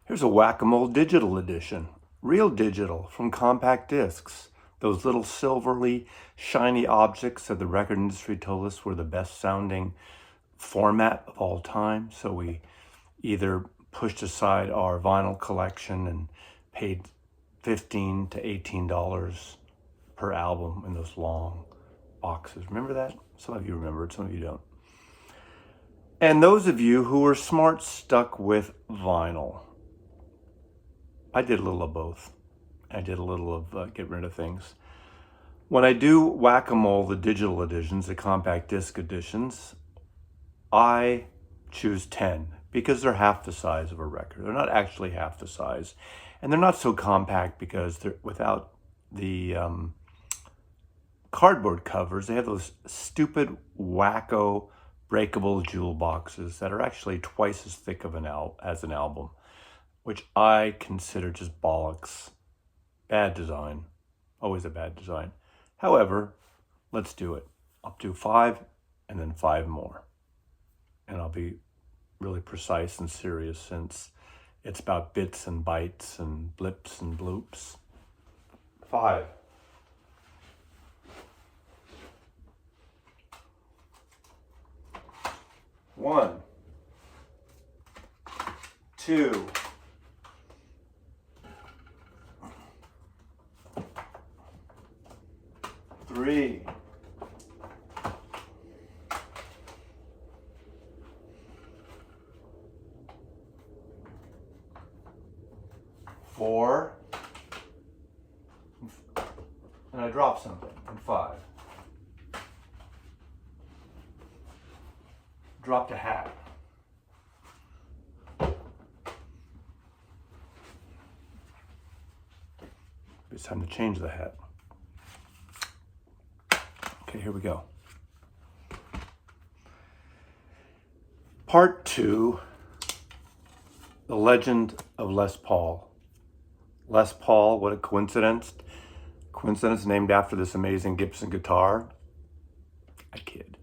Here's a Whack-A-Mole digital edition, real digital from compact discs. Those little silverly, shiny objects that the record industry told us were the best sounding format of all time. So we either pushed aside our vinyl collection and paid $15 to $18 per album in those long boxes. Remember that? Some of you remember it, some of you don't. And those of you who were smart stuck with vinyl. I did a little of both. I did a little of get rid of things. When I do Whack-A-Mole, the digital editions, the compact disc editions, I choose 10 because they're half the size of a record. They're not actually half the size. And they're not so compact because they're without the cardboard covers. They have those stupid wacko breakable jewel boxes that are actually twice as thick of as an album, which I consider just bollocks. Bad design. Always a bad design. However, let's do it. I'll do 5 and then 5 more. And I'll be really precise and serious since it's about bits and bytes and blips and bloops. 5. One, 2, 3, 4, and I dropped something, and 5. Dropped a hat. It's time to change the hat. Okay, here we go. Part 2, The Legend of Les Paul. Les Paul, what a coincidence. Coincidence named after this amazing Gibson guitar. I kid.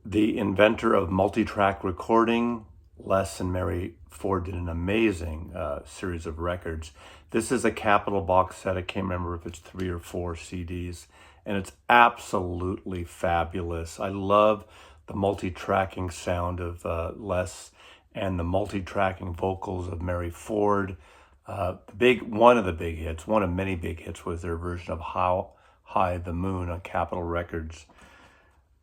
The inventor of multi-track recording, Les and Mary Ford did an amazing series of records. This is a Capitol box set. I can't remember if it's 3 or 4 CDs, and it's absolutely fabulous. I love the multi-tracking sound of Les and the multi-tracking vocals of Mary Ford. One of the big hits, one of many big hits, was their version of How High the Moon on Capitol Records.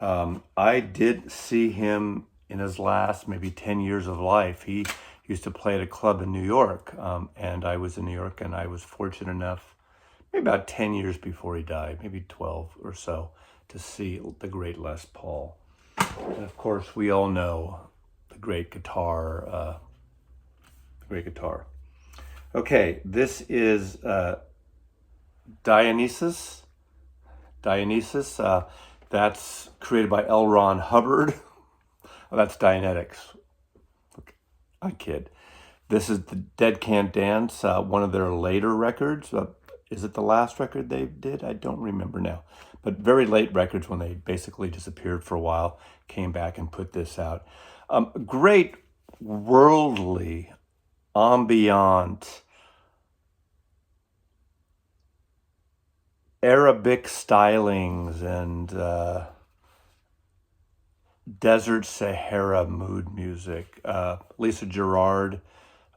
I did see him in his last maybe 10 years of life. He used to play at a club in New York, and I was in New York, and I was fortunate enough, maybe about 10 years before he died, maybe 12 or so, to see the great Les Paul. And of course, we all know the great guitar. Okay, this is Dionysus. That's created by L. Ron Hubbard. Oh, that's Dianetics. Okay. I kid. This is the Dead Can't Dance, one of their later records. Is it the last record they did? I don't remember now. But very late records when they basically disappeared for a while, came back and put this out. Great worldly, ambient, Arabic stylings and desert Sahara mood music. Lisa Gerrard,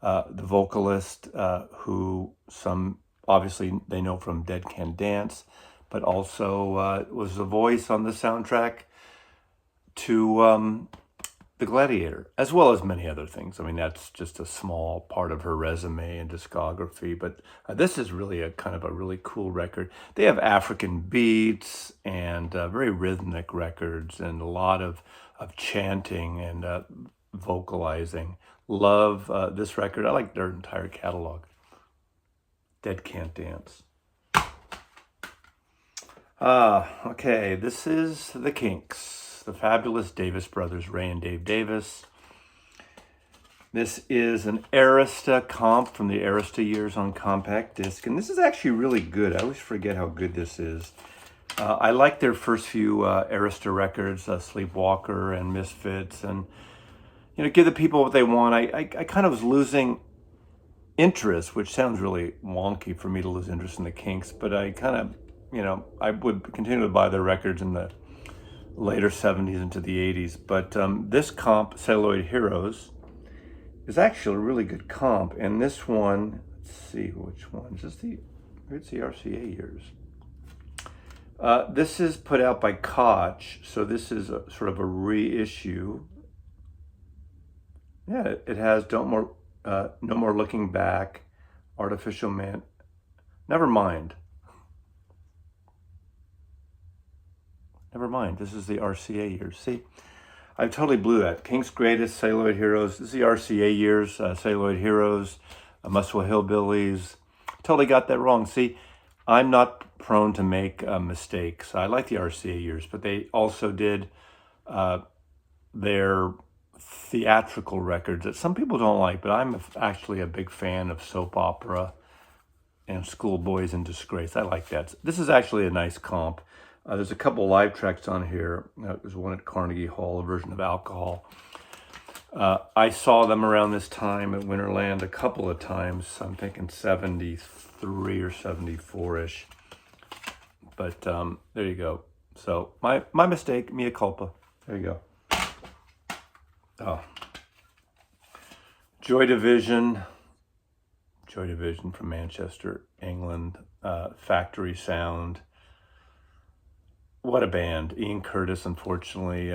the vocalist, who some obviously they know from Dead Can Dance, but also was the voice on the soundtrack to The Gladiator, as well as many other things. I mean, that's just a small part of her resume and discography, but this is really a kind of a really cool record. They have African beats and very rhythmic records and a lot of chanting and vocalizing. Love this record. I like their entire catalog. Dead Can't Dance. Okay, this is the Kinks, the fabulous Davis brothers, Ray and Dave Davis. This is an Arista comp from the Arista years on compact disc, and this is actually really good. I always forget how good this is. I like their first few Arista records, Sleepwalker and Misfits, and give the people what they want. I kind of was losing interest, which sounds really wonky for me to lose interest in the Kinks, but I kind of, I would continue to buy their records in the later 70s into the 80s. But this comp, Celluloid Heroes, is actually a really good comp. And this one, let's see which one. Is this it's the RCA years. This is put out by Koch, so this is sort of a reissue. Yeah, it has No More Looking Back, Artificial Man. Never mind. This is the RCA years. See, I totally blew that. Kinks' Greatest, Celluloid Heroes. This is the RCA years, Celluloid Heroes, Muswell Hillbillies. Totally got that wrong. See, I'm not prone to make mistakes. I like the RCA years, but they also did their theatrical records that some people don't like, but I'm actually a big fan of soap opera and Schoolboys in Disgrace. I like that. This is actually a nice comp. There's a couple live tracks on here. There's one at Carnegie Hall, a version of Alcohol. I saw them around this time at Winterland a couple of times. I'm thinking 73 or 74-ish. But there you go. So my mistake, mea culpa. There you go. Oh. Joy Division from Manchester, England. Factory Sound. What a band. Ian Curtis, unfortunately,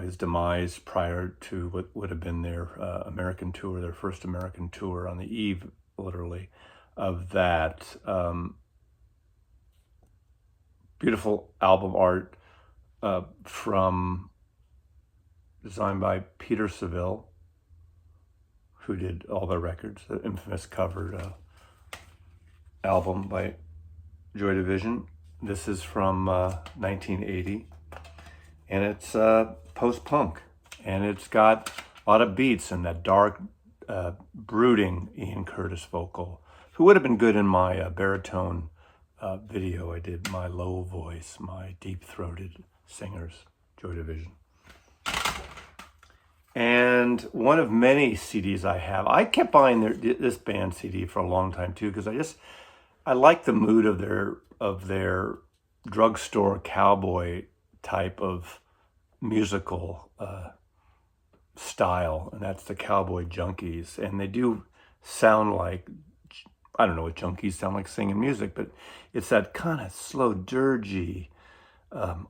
his demise prior to what would have been their American tour, their first American tour, on the eve, literally, of that. Beautiful album art designed by Peter Seville, who did all the records, the infamous covered album by Joy Division. This is from 1980, and it's post-punk, and it's got a lot of beats and that dark, brooding Ian Curtis vocal, who would have been good in my baritone video I did, my low voice, my deep-throated singers, Joy Division. And one of many CDs I have, I kept buying this band CD for a long time too, because I like the mood of their drugstore cowboy type of musical style, and that's the Cowboy Junkies. And they do sound like, I don't know what junkies sound like singing music, but it's that kind of slow, dirgy,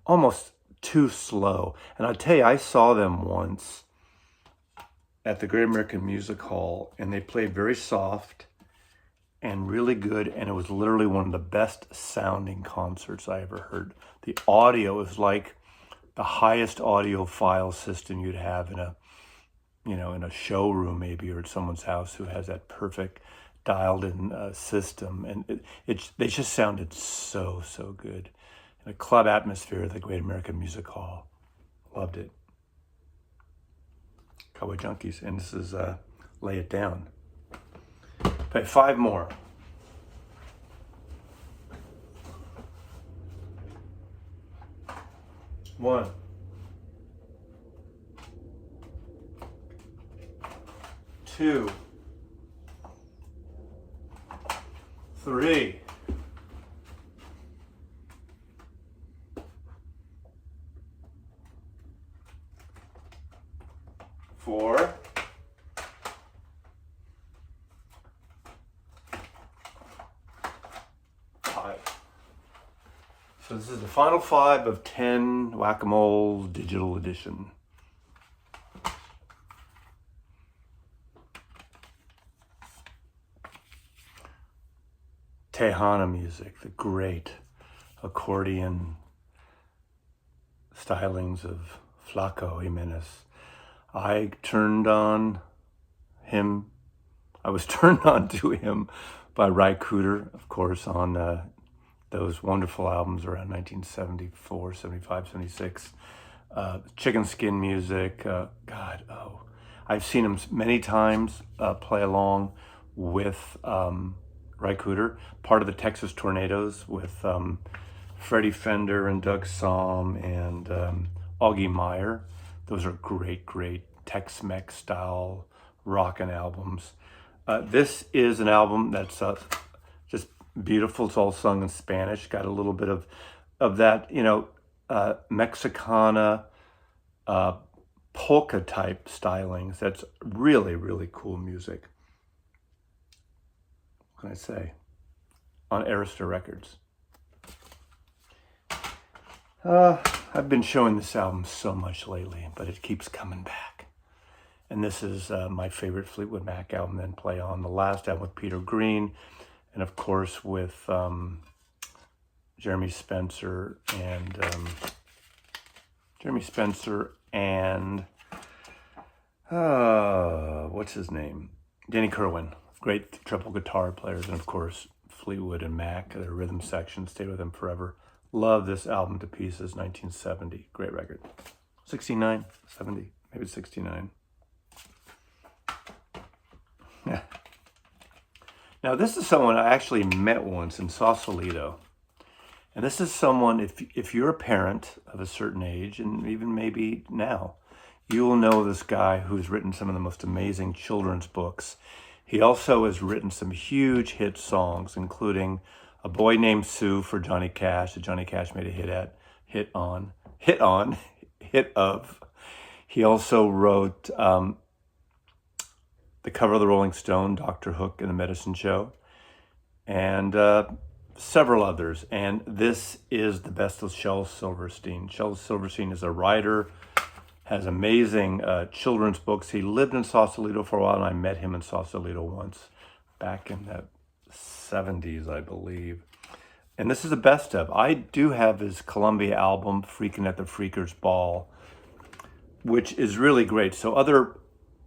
almost too slow. And I'll tell you, I saw them once at the Great American Music Hall, and they played very soft and really good, and it was literally one of the best sounding concerts I ever heard. The audio is like the highest audio file system you'd have in a showroom maybe, or at someone's house who has that perfect dialed in system. And they just sounded so good. In a club atmosphere at the Great American Music Hall. Loved it. Cowboy Junkies, and this is Lay It Down. Okay, 5 more. One. 2. 3. 4. 5. So this is the final 5 of 10 Whack-A-Mole Digital Edition. Tejana music, the great accordion stylings of Flaco, Jimenez. I was turned on to him by Ry Cooder, of course, on those wonderful albums around 1974, 75, 76. Chicken Skin music, I've seen him many times play along with Ry Cooder, part of the Texas Tornadoes with Freddie Fender and Doug Somm and Augie Meyer. Those are great Tex-Mex style rockin' albums. This is an album that's just beautiful. It's all sung in Spanish. Got a little bit of that, Mexicana polka type stylings. That's really, really cool music. What can I say? On Arista Records. I've been showing this album so much lately, but it keeps coming back. And this is my favorite Fleetwood Mac album, then play on the last album with Peter Green, and of course with Jeremy Spencer and what's his name? Danny Kerwin, great triple guitar players, and of course Fleetwood and Mac, their rhythm section stayed with them forever. Love this album to pieces. 1970, great record. 69, 70, maybe 69. Yeah. Now this is someone I actually met once in Sausalito. And this is someone, if you're a parent of a certain age, and even maybe now, you will know this guy who's written some of the most amazing children's books. He also has written some huge hit songs, including A Boy Named Sue for Johnny Cash, that Johnny Cash made a hit of. He also wrote the cover of the Rolling Stone, Dr. Hook and the Medicine Show, and several others. And this is the best of Shel Silverstein. Shel Silverstein is a writer, has amazing children's books. He lived in Sausalito for a while, and I met him in Sausalito once back in the 70s, I believe. And this is the best of. I do have his Columbia album, Freakin' at the Freakers Ball, which is really great. So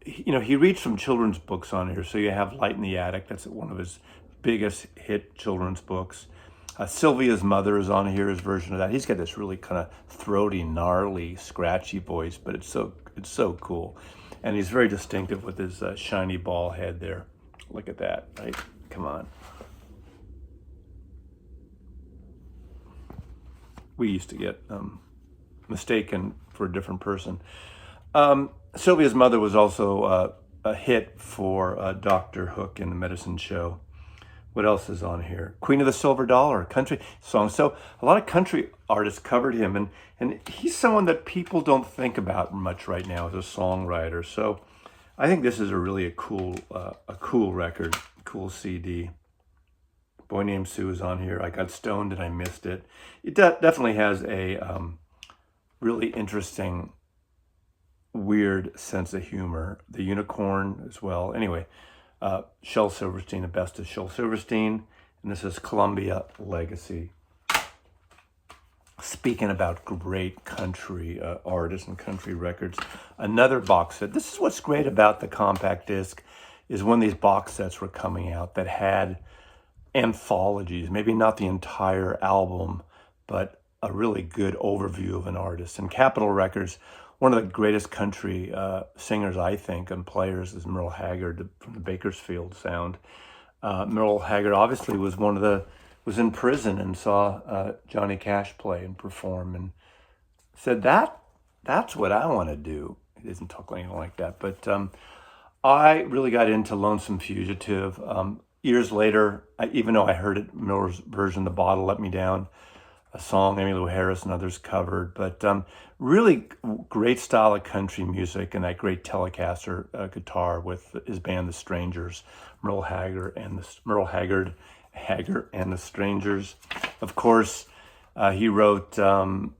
he reads from children's books on here. So you have Light in the Attic. That's one of his biggest hit children's books. Sylvia's Mother is on here, his version of that. He's got this really kind of throaty, gnarly, scratchy voice, but it's so cool. And he's very distinctive with his shiny ball head there. Look at that, right? Come on. We used to get mistaken for a different person. Sylvia's Mother was also a hit for Dr. Hook in the Medicine Show. What else is on here? Queen of the Silver Dollar, country song. So a lot of country artists covered him, and he's someone that people don't think about much right now as a songwriter. So I think this is a cool record, cool CD. Boy Named Sue is on here. I got stoned and I missed it. It definitely has a really interesting, weird sense of humor. The Unicorn as well. Anyway, Shel Silverstein, the best of Shel Silverstein. And this is Columbia Legacy. Speaking about great country artists and country records, another box set. This is what's great about the compact disc, is when these box sets were coming out that had anthologies, maybe not the entire album, but a really good overview of an artist. And Capitol Records, one of the greatest country singers, I think, and players is Merle Haggard from the Bakersfield Sound. Merle Haggard obviously was was in prison and saw Johnny Cash play and perform and said, that's what I want to do. He doesn't talk anything like that. But I really got into Lonesome Fugitive. Years later, even though I heard it, Miller's version, The Bottle Let Me Down, a song Emmylou Harris and others covered, but really great style of country music and that great Telecaster guitar with his band, The Strangers, Merle Haggard and the Strangers. Of course, he wrote Okie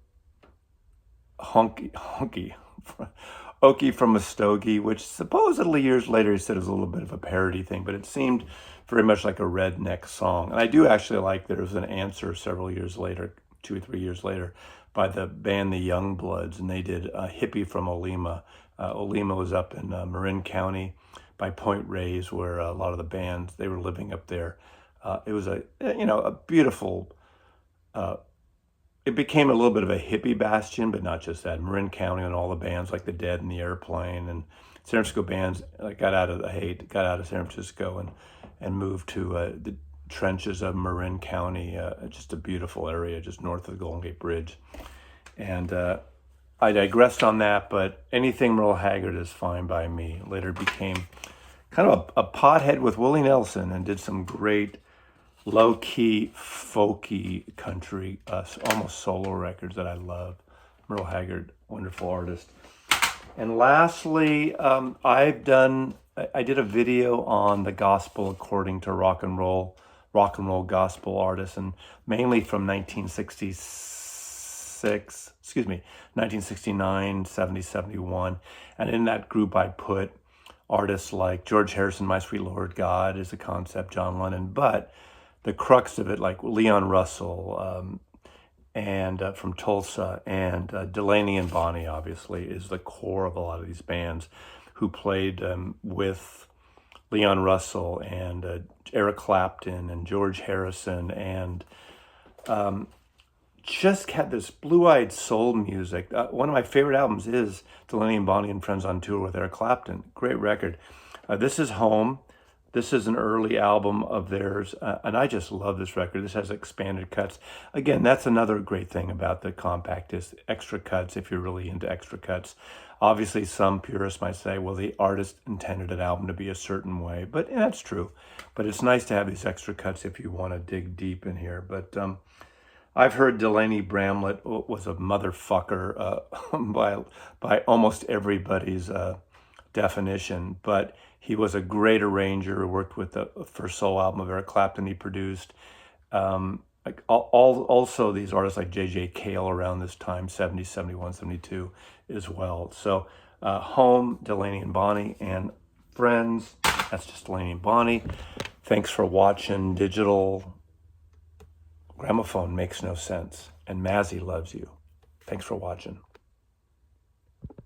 from a Stogie, which supposedly years later he said was a little bit of a parody thing, but it seemed very much like a redneck song. And I do actually like there was an answer several years later, 2 or 3 years later, by the band The Youngbloods, and they did Hippie from Olema. Olema was up in Marin County by Point Reyes, where a lot of the bands, they were living up there. It was a beautiful, it became a little bit of a hippie bastion, but not just that. Marin County and all the bands like the Dead and the Airplane and San Francisco bands got out of San Francisco and moved to the trenches of Marin County, just a beautiful area just north of the Golden Gate Bridge. And I digressed on that, but anything Merle Haggard is fine by me. Later became kind of a pothead with Willie Nelson, and did some great low-key, folky country, almost solo records that I love. Merle Haggard, wonderful artist. And lastly, I did a video on the gospel according to rock and roll gospel artists, and mainly from 1969, 70, 71. And in that group, I put artists like George Harrison, My Sweet Lord, God is a concept, John Lennon, but the crux of it, like Leon Russell, and from Tulsa, and Delaney and Bonnie, obviously, is the core of a lot of these bands who played with Leon Russell and Eric Clapton and George Harrison, and just had this blue-eyed soul music. One of my favorite albums is Delaney and Bonnie and Friends on Tour with Eric Clapton. Great record. This is Home. This is an early album of theirs, and I just love this record. This has expanded cuts. Again, that's another great thing about the compact is extra cuts, if you're really into extra cuts. Obviously, some purists might say, well, the artist intended an album to be a certain way, but that's true. But it's nice to have these extra cuts if you want to dig deep in here. But I've heard Delaney Bramlett was a motherfucker by almost everybody's definition, but he was a great arranger, worked with the first solo album of Eric Clapton he produced. Also these artists like J.J. Cale around this time, 70, 71, 72 as well. So Home, Delaney and Bonnie, and Friends, that's just Delaney and Bonnie. Thanks for watching. Digital Gramophone makes no sense, and Mazzy loves you. Thanks for watching.